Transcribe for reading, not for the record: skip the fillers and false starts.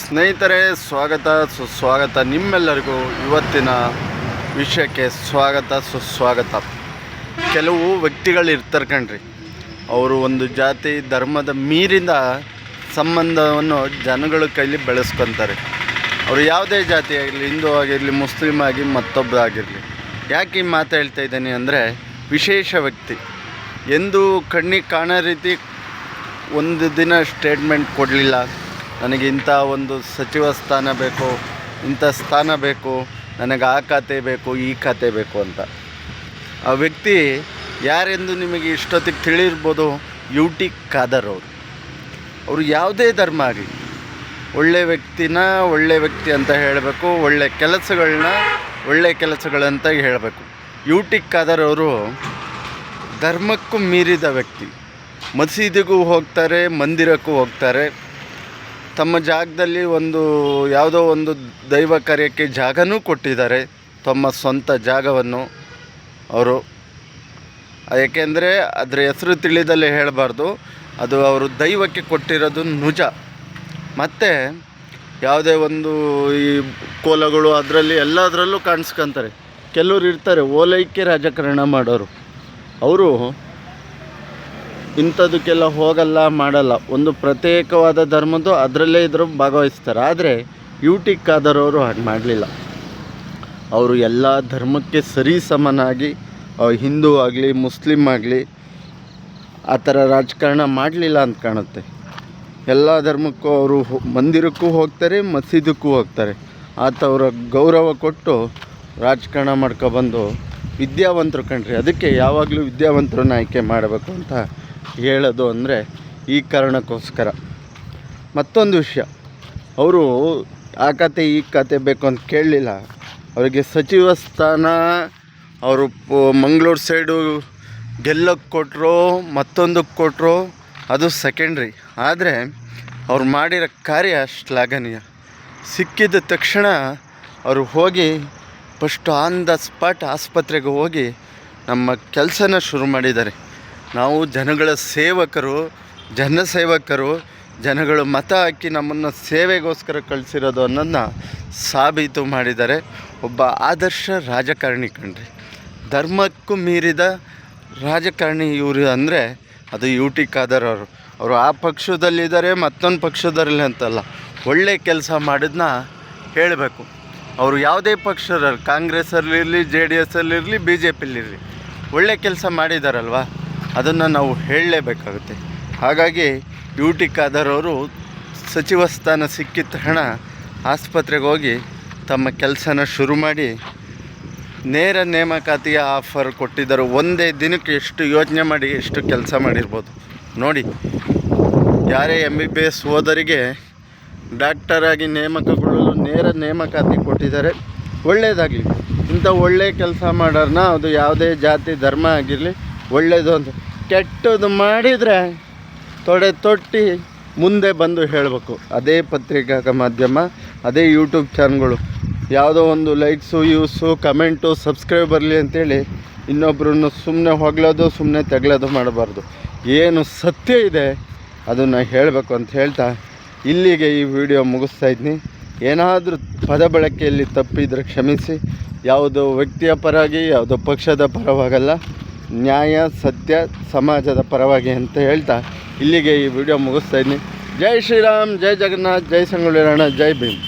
ಸ್ನೇಹಿತರೆ, ಸ್ವಾಗತ ಸುಸ್ವಾಗತ. ನಿಮ್ಮೆಲ್ಲರಿಗೂ ಇವತ್ತಿನ ವಿಷಯಕ್ಕೆ ಸ್ವಾಗತ ಸುಸ್ವಾಗತ. ಕೆಲವು ವ್ಯಕ್ತಿಗಳಿರ್ತಾರೆ ಕಣ್ರಿ, ಅವರು ಒಂದು ಜಾತಿ ಧರ್ಮದ ಮೀರಿದ ಸಂಬಂಧವನ್ನು ಜನಗಳ ಕೈಲಿ ಬೆಳೆಸ್ಕೊತಾರೆ. ಅವರು ಯಾವುದೇ ಜಾತಿ ಆಗಿರಲಿ, ಹಿಂದೂ ಆಗಿರಲಿ, ಮುಸ್ಲಿಮ್ ಆಗಿ ಮತ್ತೊಬ್ಬ ಆಗಿರಲಿ. ಯಾಕೆ ಈ ಮಾತು ಹೇಳ್ತಾ ಇದ್ದೀನಿ ಅಂದರೆ, ವಿಶೇಷ ವ್ಯಕ್ತಿ ಎಂದು ಕಣ್ಣಿಗೆ ಕಾಣೋ ರೀತಿ ಒಂದು ದಿನ ಸ್ಟೇಟ್ಮೆಂಟ್ ಕೊಡಲಿಲ್ಲ, ನನಗೆ ಇಂಥ ಒಂದು ಸಚಿವ ಸ್ಥಾನ ಬೇಕು, ಇಂಥ ಸ್ಥಾನ ಬೇಕು, ನನಗೆ ಆ ಖಾತೆ ಬೇಕು, ಈ ಖಾತೆ ಬೇಕು ಅಂತ. ಆ ವ್ಯಕ್ತಿ ಯಾರೆಂದು ನಿಮಗೆ ಇಷ್ಟೊತ್ತಿಗೆ ತಿಳಿರ್ಬೋದು. ಯು ಟಿ ಖಾದರ್ ಅವರು ಯಾವುದೇ ಧರ್ಮ ಆಗಲಿ ಒಳ್ಳೆ ವ್ಯಕ್ತಿ ಅಂತ ಹೇಳಬೇಕು, ಒಳ್ಳೆ ಕೆಲಸಗಳನ್ನ ಒಳ್ಳೆ ಕೆಲಸಗಳಂತ ಹೇಳಬೇಕು. ಯು ಟಿ ಖಾದರ್ ಅವರು ಧರ್ಮಕ್ಕೂ ಮೀರಿದ ವ್ಯಕ್ತಿ. ಮಸೀದಿಗೂ ಹೋಗ್ತಾರೆ, ಮಂದಿರಕ್ಕೂ ಹೋಗ್ತಾರೆ. ತಮ್ಮ ಜಾಗದಲ್ಲಿ ಯಾವುದೋ ಒಂದು ದೈವ ಕಾರ್ಯಕ್ಕೆ ಜಾಗನೂ ಕೊಟ್ಟಿದ್ದಾರೆ, ತಮ್ಮ ಸ್ವಂತ ಜಾಗವನ್ನು ಅವರು. ಏಕೆಂದರೆ ಅದರ ಹೆಸರು ತಿಳಿದಲ್ಲೇ ಹೇಳಬಾರ್ದು, ಅದು ಅವರು ದೈವಕ್ಕೆ ಕೊಟ್ಟಿರೋದು ನಿಜ. ಮತ್ತು ಯಾವುದೇ ಒಂದು ಈ ಕೋಲಗಳು ಅದರಲ್ಲಿ ಎಲ್ಲದರಲ್ಲೂ ಕಾಣಿಸ್ಕೊತಾರೆ. ಕೆಲವರು ಇರ್ತಾರೆ ಓಲೈಕೆ ರಾಜಕಾರಣ ಮಾಡೋರು, ಅವರು ಇಂಥದಕ್ಕೆಲ್ಲ ಹೋಗಲ್ಲ, ಮಾಡಲ್ಲ. ಒಂದು ಪ್ರತ್ಯೇಕವಾದ ಧರ್ಮದ್ದು ಅದರಲ್ಲೇ ಇದ್ರೂ ಭಾಗವಹಿಸ್ತಾರೆ. ಆದರೆ ಯು ಟಿ ಖಾದರ್ ಅವರು ಹಾಗೆ ಮಾಡಲಿಲ್ಲ. ಅವರು ಎಲ್ಲ ಧರ್ಮಕ್ಕೆ ಸರಿ ಸಮನಾಗಿ, ಹಿಂದೂ ಆಗಲಿ ಮುಸ್ಲಿಮ್ ಆಗಲಿ ಆ ಥರ ರಾಜಕಾರಣ ಮಾಡಲಿಲ್ಲ ಅಂತ ಕಾಣುತ್ತೆ. ಎಲ್ಲ ಧರ್ಮಕ್ಕೂ ಅವರು ಮಂದಿರಕ್ಕೂ ಹೋಗ್ತಾರೆ, ಮಸೀದಕ್ಕೂ ಹೋಗ್ತಾರೆ. ಅವರ ಗೌರವ ಕೊಟ್ಟು ರಾಜಕಾರಣ ಮಾಡ್ಕೊಬಂದು ವಿದ್ಯಾವಂತರು ಕಣ್ರಿ. ಅದಕ್ಕೆ ಯಾವಾಗಲೂ ವಿದ್ಯಾವಂತರನ್ನ ಆಯ್ಕೆ ಮಾಡಬೇಕು ಅಂತ ಹೇಳೋದು. ಅಂದರೆ ಈ ಕಾರಣಕ್ಕೋಸ್ಕರ. ಮತ್ತೊಂದು ವಿಷಯ, ಅವರು ಆ ಖಾತೆ ಈ ಖಾತೆ ಬೇಕು ಅಂತ ಕೇಳಲಿಲ್ಲ. ಅವರಿಗೆ ಸಚಿವ ಸ್ಥಾನ ಅವರು ಮಂಗಳೂರು ಸೈಡು ಗೆಲ್ಲಕ್ಕೆ ಕೊಟ್ಟರು, ಮತ್ತೊಂದಕ್ಕೆ ಕೊಟ್ಟರು, ಅದು ಸೆಕೆಂಡ್ರಿ. ಆದರೆ ಅವ್ರು ಮಾಡಿರೋ ಕಾರ್ಯ ಶ್ಲಾಘನೀಯ. ಸಿಕ್ಕಿದ ತಕ್ಷಣ ಅವರು ಹೋಗಿ ಫಸ್ಟ್ ಆನ್ ದ ಸ್ಪಾಟ್ ಆಸ್ಪತ್ರೆಗೆ ಹೋಗಿ ನಮ್ಮ ಕೆಲಸನ ಶುರು ಮಾಡಿದ್ದಾರೆ. ನಾವು ಜನಗಳ ಸೇವಕರು, ಜನಸೇವಕರು, ಜನಗಳು ಮತ ಹಾಕಿ ನಮ್ಮನ್ನು ಸೇವೆಗೋಸ್ಕರ ಕಳಿಸಿರೋದು ಅನ್ನೋದನ್ನ ಸಾಬೀತು ಮಾಡಿದ್ದಾರೆ. ಒಬ್ಬ ಆದರ್ಶ ರಾಜಕಾರಣಿ ಕಣ್ರಿ. ಧರ್ಮಕ್ಕೂ ಮೀರಿದ ರಾಜಕಾರಣಿ ಇವರು ಅಂದರೆ ಅದು ಯು ಟಿ ಖಾದರ್ ಅವರು ಆ ಪಕ್ಷದಲ್ಲಿದ್ದಾರೆ, ಮತ್ತೊಂದು ಪಕ್ಷದಲ್ಲಿ ಅಂತಲ್ಲ, ಒಳ್ಳೆ ಕೆಲಸ ಮಾಡಿದ್ನ ಹೇಳಬೇಕು. ಅವರು ಯಾವುದೇ ಪಕ್ಷದಲ್ಲಿ, ಕಾಂಗ್ರೆಸ್ಸಲ್ಲಿರಲಿ, ಜೆ ಡಿ ಎಸ್ಸಲ್ಲಿರಲಿ, ಬಿ ಜೆ ಪಿಲಿರಲಿ, ಒಳ್ಳೆ ಕೆಲಸ ಮಾಡಿದಾರಲ್ವ, ಅದನ್ನು ನಾವು ಹೇಳಲೇಬೇಕಾಗುತ್ತೆ. ಹಾಗಾಗಿ ಯು ಟಿ ಖಾದರ್ ಅವರು ಸಚಿವ ಸ್ಥಾನ ಸಿಕ್ಕಿದ ತಕ್ಷಣ ಆಸ್ಪತ್ರೆಗೆ ಹೋಗಿ ತಮ್ಮ ಕೆಲಸನ ಶುರು ಮಾಡಿ ನೇರ ನೇಮಕಾತಿಯ ಆಫರ್ ಕೊಟ್ಟಿದ್ದರು. ಒಂದೇ ದಿನಕ್ಕೆ ಎಷ್ಟು ಯೋಚನೆ ಮಾಡಿ ಎಷ್ಟು ಕೆಲಸ ಮಾಡಿರ್ಬೋದು ನೋಡಿ. ಯಾರೇ MBBS ಓದರಿಗೆ ಡಾಕ್ಟರಾಗಿ ನೇಮಕಗೊಳ್ಳಲು ನೇರ ನೇಮಕಾತಿ ಕೊಟ್ಟಿದ್ದಾರೆ. ಒಳ್ಳೆಯದಾಗಲಿ. ಇಂಥ ಒಳ್ಳೆಯ ಕೆಲಸ ಮಾಡೋರನ್ನ, ಅದು ಯಾವುದೇ ಜಾತಿ ಧರ್ಮ ಆಗಿರಲಿ, ಒಳ್ಳೆಯದು ಅಂತ. ಕೆಟ್ಟದ್ದು ಮಾಡಿದರೆ ತೊಟ್ಟಿ ಮುಂದೆ ಬಂದು ಹೇಳಬೇಕು. ಅದೇ ಪತ್ರಿಕಾ ಮಾಧ್ಯಮ, ಅದೇ ಯೂಟ್ಯೂಬ್ ಚಾನಲ್ಗಳು ಯಾವುದೋ ಒಂದು ಲೈಕ್ಸು, ವ್ಯೂಸು, ಕಮೆಂಟು, ಸಬ್ಸ್ಕ್ರೈಬ್ ಬರಲಿ ಅಂಥೇಳಿ ಇನ್ನೊಬ್ಬರನ್ನು ಸುಮ್ಮನೆ ಹೊಗಳೋದು, ಸುಮ್ಮನೆ ತೆಗಳೋದು ಮಾಡಬಾರ್ದು. ಏನು ಸತ್ಯ ಇದೆ ಅದನ್ನು ಹೇಳಬೇಕು ಅಂತ ಹೇಳ್ತಾ ಇಲ್ಲಿಗೆ ಈ ವಿಡಿಯೋ ಮುಗಿಸ್ತಾಯಿದ್ದೀನಿ. ಏನಾದರೂ ಪದ ಬಳಕೆಯಲ್ಲಿ ತಪ್ಪಿದರೆ ಕ್ಷಮಿಸಿ. ಯಾವುದೋ ವ್ಯಕ್ತಿಯ ಪರವಾಗಿ, ಯಾವುದೋ ಪಕ್ಷದ ಪರವಾಗಲ್ಲ, ನ್ಯಾಯ ಸತ್ಯ ಸಮಾಜದ ಪರವಾಗಿ ಅಂತ ಹೇಳ್ತಾ ಇಲ್ಲಿಗೆ ಈ ವಿಡಿಯೋ ಮುಗಿಸ್ತಾಯಿದ್ದೀನಿ. ಜೈ ಶ್ರೀರಾಮ್, ಜೈ ಜಗನ್ನಾಥ್, ಜೈ ಸಂಗೊಳ್ಳಿ ರಾಯಣ್ಣ, ಜೈ ಭೀಮ್.